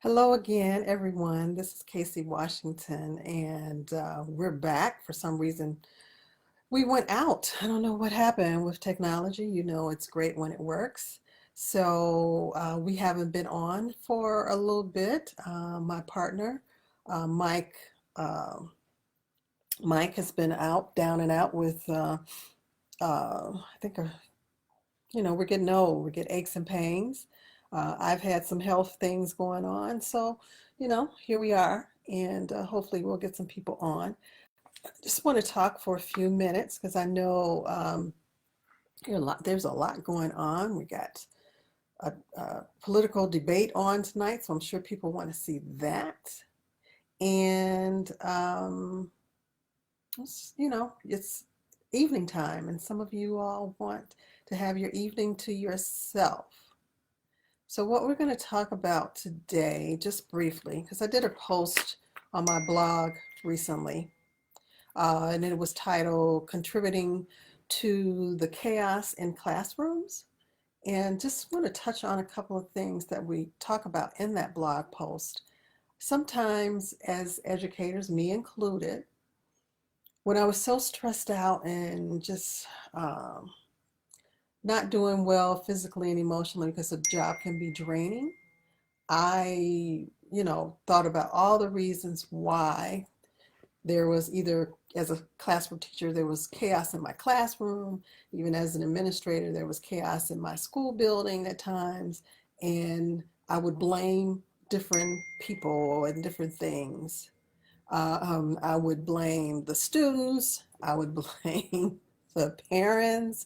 Hello again, everyone. This is Casey Washington, and we're back. For some reason, we went out. I don't know what happened with technology. You know, it's great when it works. So we haven't been on for a little bit. My partner, Mike, uh, Mike has been out, down and out with, I think, we're getting old. We get aches and pains. I've had some health things going on. So here we are, and hopefully we'll get some people on. Just want to talk for a few minutes because I know there's a lot going on. We got a political debate on tonight, so I'm sure people want to see that. And, it's evening time, and some of you all want to have your evening to yourself. So what we're going to talk about today, just briefly, because I did a post on my blog recently, and it was titled Contributing to the Chaos in Classrooms. And just want to touch on a couple of things that we talk about in that blog post. Sometimes as educators, me included, when I was so stressed out and just not doing well physically and emotionally because the job can be draining, I thought about all the reasons why there was either, as a classroom teacher, there was chaos in my classroom. Even as an administrator, there was chaos in my school building at times. And I would blame different people and different things. I would blame the students. I would blame the parents.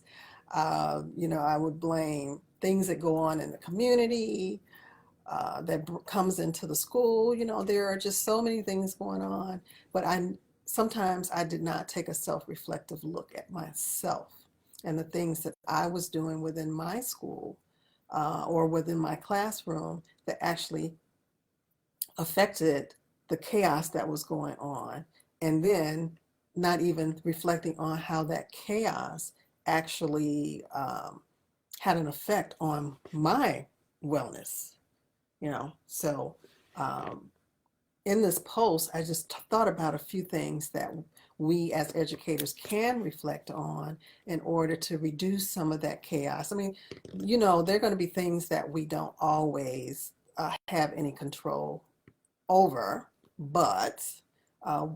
I would blame things that go on in the community that comes into the school. There are just so many things going on, but sometimes I did not take a self-reflective look at myself and the things that I was doing within my school or within my classroom that actually affected the chaos that was going on, and then not even reflecting on how that chaos actually had an effect on my wellness. So um, in this post, I just thought about a few things that we as educators can reflect on in order to reduce some of that chaos. I mean, there are going to be things that we don't always have any control over, but I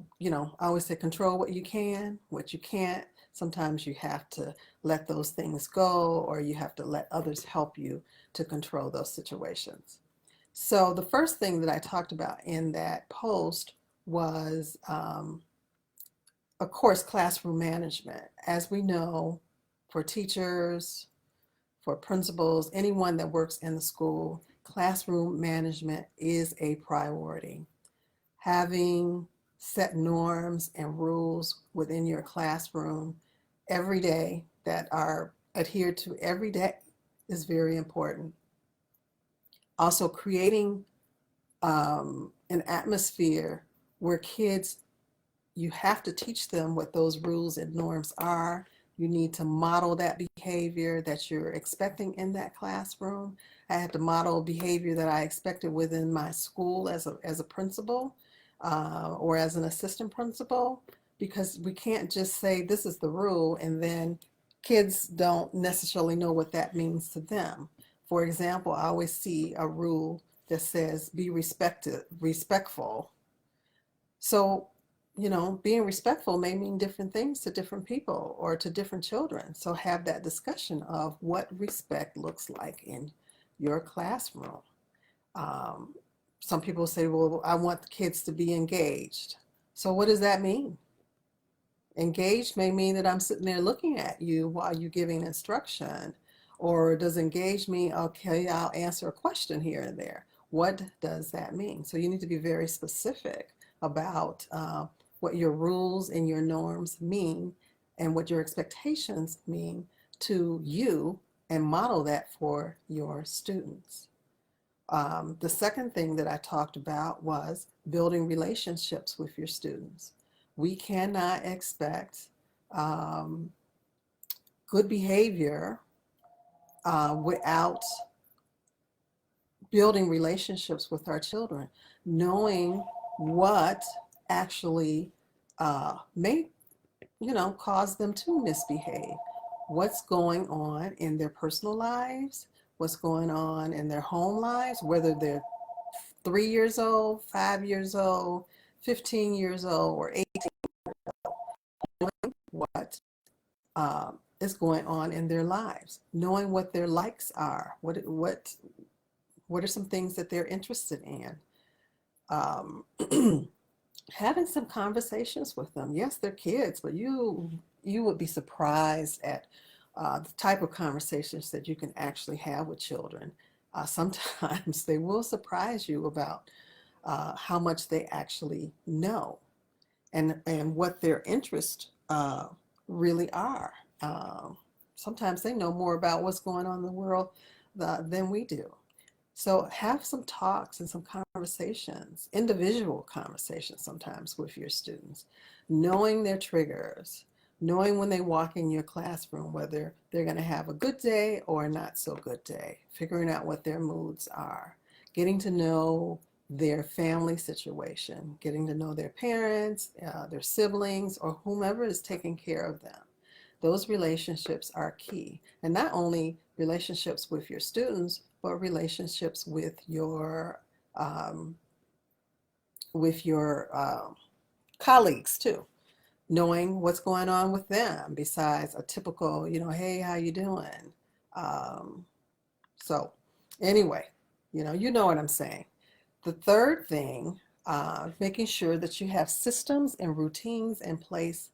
always say control what you can, what you can't. Sometimes you have to let those things go, or you have to let others help you to control those situations. So the first thing that I talked about in that post was, of course, classroom management. As we know, for teachers, for principals, anyone that works in the school, classroom management is a priority. Having set norms and rules within your classroom every day that are adhered to every day is very important. Also, creating an atmosphere where kids, you have to teach them what those rules and norms are. You need to model that behavior that you're expecting in that classroom. I had to model behavior that I expected within my school as a principal or as an assistant principal, because we can't just say this is the rule and then kids don't necessarily know what that means to them. For example, I always see a rule that says be respectful. So, being respectful may mean different things to different people or to different children. So have that discussion of what respect looks like in your classroom. Um, some people say, well, I want the kids to be engaged. So what does that mean? Engaged may mean that I'm sitting there looking at you while you're giving instruction. Or does engage mean, okay, I'll answer a question here and there? What does that mean? So you need to be very specific about what your rules and your norms mean and what your expectations mean to you, and model that for your students. The second thing that I talked about was building relationships with your students. We cannot expect um, good behavior without building relationships with our children, knowing what actually may, cause them to misbehave, what's going on in their personal lives, what's going on in their home lives, whether they're 3 years old, 5 years old, 15 years old, or 18, what is going on in their lives, knowing what their likes are, what are some things that they're interested in. Um, Having some conversations with them. Yes, they're kids, but you would be surprised at the type of conversations that you can actually have with children. Sometimes they will surprise you about how much they actually know and what their interests really are. Um, Sometimes they know more about what's going on in the world than we do. So have some talks and some conversations, individual conversations sometimes with your students, knowing their triggers, knowing when they walk in your classroom, whether they're going to have a good day or a not so good day, figuring out what their moods are, getting to know their family situation, getting to know their parents, their siblings, or whomever is taking care of them. Those relationships are key. And not only relationships with your students, but relationships um, with your colleagues too. Knowing what's going on with them besides a typical, hey, how you doing? Um, so anyway, you know what I'm saying. The third thing, making sure that you have systems and routines in place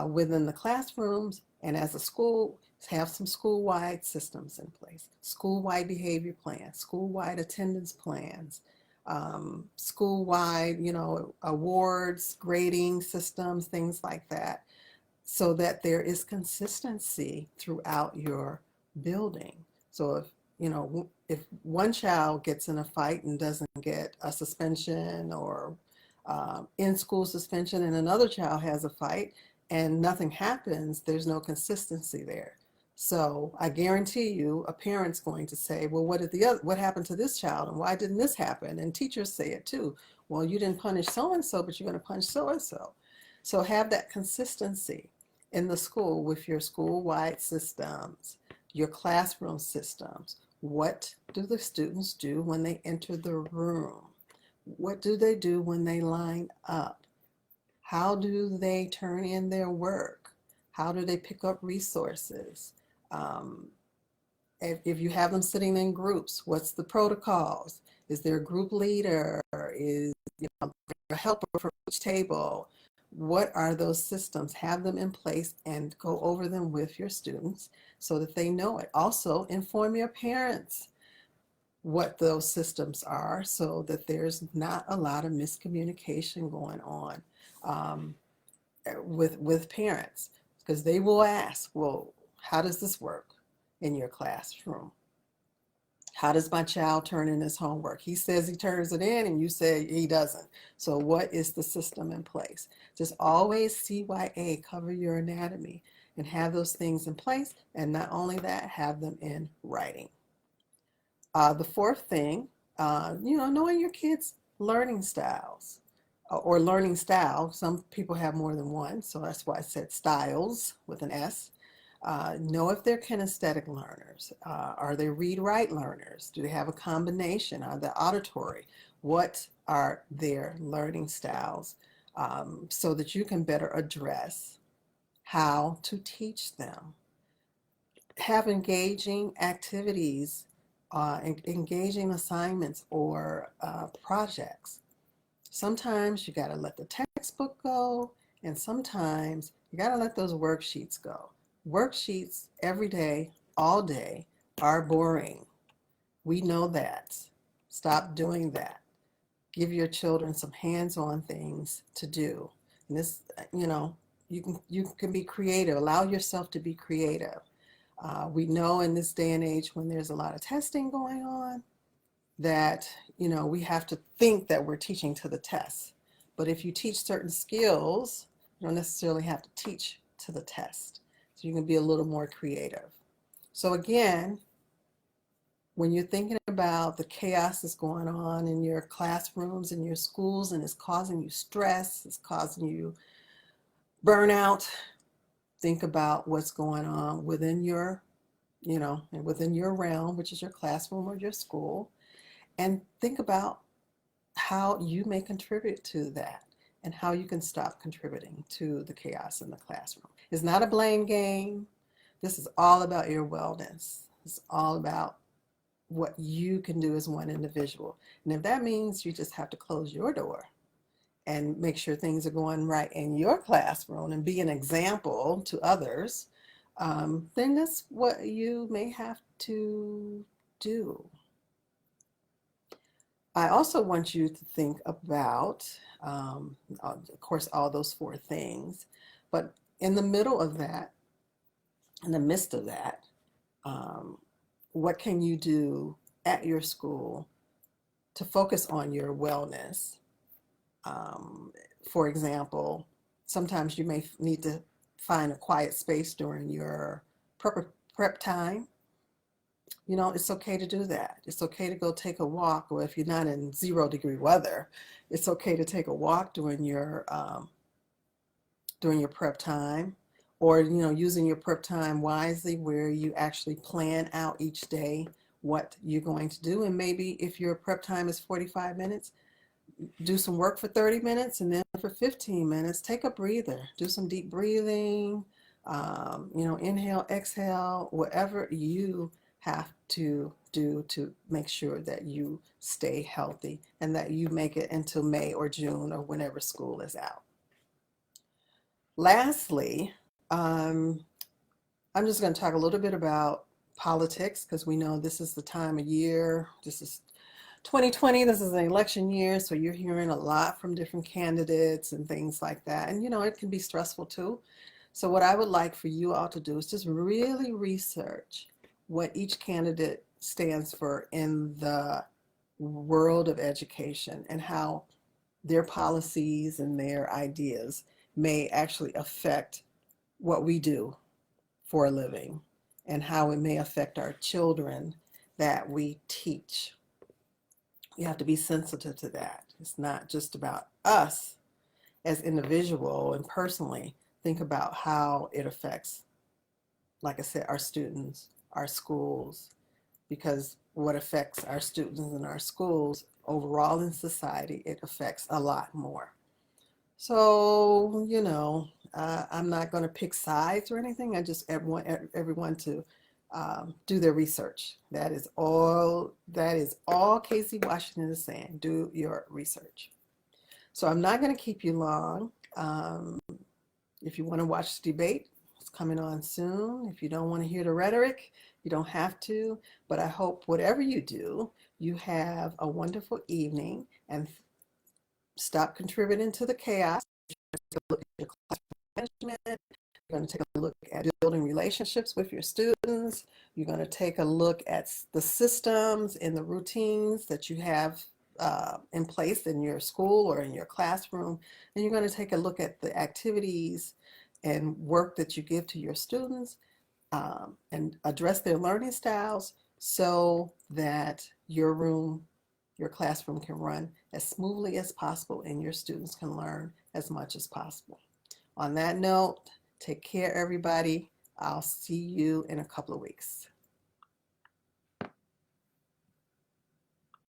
within the classrooms and as a school, have some school-wide systems in place, school-wide behavior plans, school-wide attendance plans, school-wide, awards, grading systems, things like that, so that there is consistency throughout your building. So if one child gets in a fight and doesn't get a suspension or in-school suspension, and another child has a fight and nothing happens, there's no consistency there. So I guarantee you, a parent's going to say, well, what happened to this child, and why didn't this happen? And teachers say it too. Well, you didn't punish so and so, but you're going to punish so and so. So have that consistency in the school with your school-wide systems, your classroom systems. What do the students do when they enter the room? What do they do when they line up? How do they turn in their work? How do they pick up resources? Um, if you have them sitting in groups, what's the protocols? Is there a group leader? Is a helper for each table? What are those systems? Have them in place and go over them with your students so that they know it. Also, inform your parents what those systems are so that there's not a lot of miscommunication going on with parents, because they will ask, well, how does this work in your classroom? How does my child turn in his homework? He says he turns it in and you say he doesn't. So what is the system in place? Just always CYA, cover your anatomy, and have those things in place. And not only that, have them in writing. The fourth thing, knowing your kids' learning styles or learning style. Some people have more than one, so that's why I said styles with an S. Know if they're kinesthetic learners. Are they read-write learners? Do they have a combination? Are they auditory? What are their learning styles so that you can better address how to teach them? Have engaging activities, engaging assignments or projects. Sometimes you got to let the textbook go, and sometimes you got to let those worksheets go. Worksheets every day, all day, are boring. We know that. Stop doing that. Give your children some hands-on things to do. And this, you can be creative. Allow yourself to be creative. We know in this day and age when there's a lot of testing going on that, we have to think that we're teaching to the test. But if you teach certain skills, you don't necessarily have to teach to the test. So you can be a little more creative. So again, when you're thinking about the chaos that's going on in your classrooms and your schools, and it's causing you stress, it's causing you burnout, think about what's going on within your, and within your realm, which is your classroom or your school, and think about how you may contribute to that and how you can stop contributing to the chaos in the classroom. It's not a blame game. This is all about your wellness. It's all about what you can do as one individual. And if that means you just have to close your door and make sure things are going right in your classroom and be an example to others, then that's what you may have to do. I also want you to think about, of course, all those four things, but in the middle of that, in the midst of that, um, what can you do at your school to focus on your wellness? Um, for example, sometimes you may need to find a quiet space during your prep time. It's okay to do that. It's okay to go take a walk, or if you're not in 0-degree weather, it's okay to take a walk during your prep time, or using your prep time wisely, where you actually plan out each day what you're going to do. And maybe if your prep time is 45 minutes, do some work for 30 minutes, and then for 15 minutes, take a breather, do some deep breathing, inhale, exhale, whatever you have to do to make sure that you stay healthy and that you make it until May or June or whenever school is out. Lastly, I'm just going to talk a little bit about politics, because we know this is the time of year. This is 2020, this is an election year, so you're hearing a lot from different candidates and things like that. And it can be stressful too. So what I would like for you all to do is just really research what each candidate stands for in the world of education, and how their policies and their ideas may actually affect what we do for a living, and how it may affect our children that we teach. You have to be sensitive to that. It's not just about us as individual and personally. Think about how it affects, like I said, our students, our schools, because what affects our students and our schools overall in society, it affects a lot more. So, I'm not going to pick sides or anything. I just want everyone to do their research. That is all. That is all Casey Washington is saying. Do your research. So I'm not going to keep you long. If you want to watch the debate, it's coming on soon. If you don't want to hear the rhetoric, you don't have to. But I hope whatever you do, you have a wonderful evening and stop contributing to the chaos. Look at your classroom management. You're going to take a look at building relationships with your students. You're going to take a look at the systems and the routines that you have in place in your school or in your classroom. And you're going to take a look at the activities and work that you give to your students, and address their learning styles so that your classroom can run as smoothly as possible and your students can learn as much as possible. On that note, take care, everybody. I'll see you in a couple of weeks.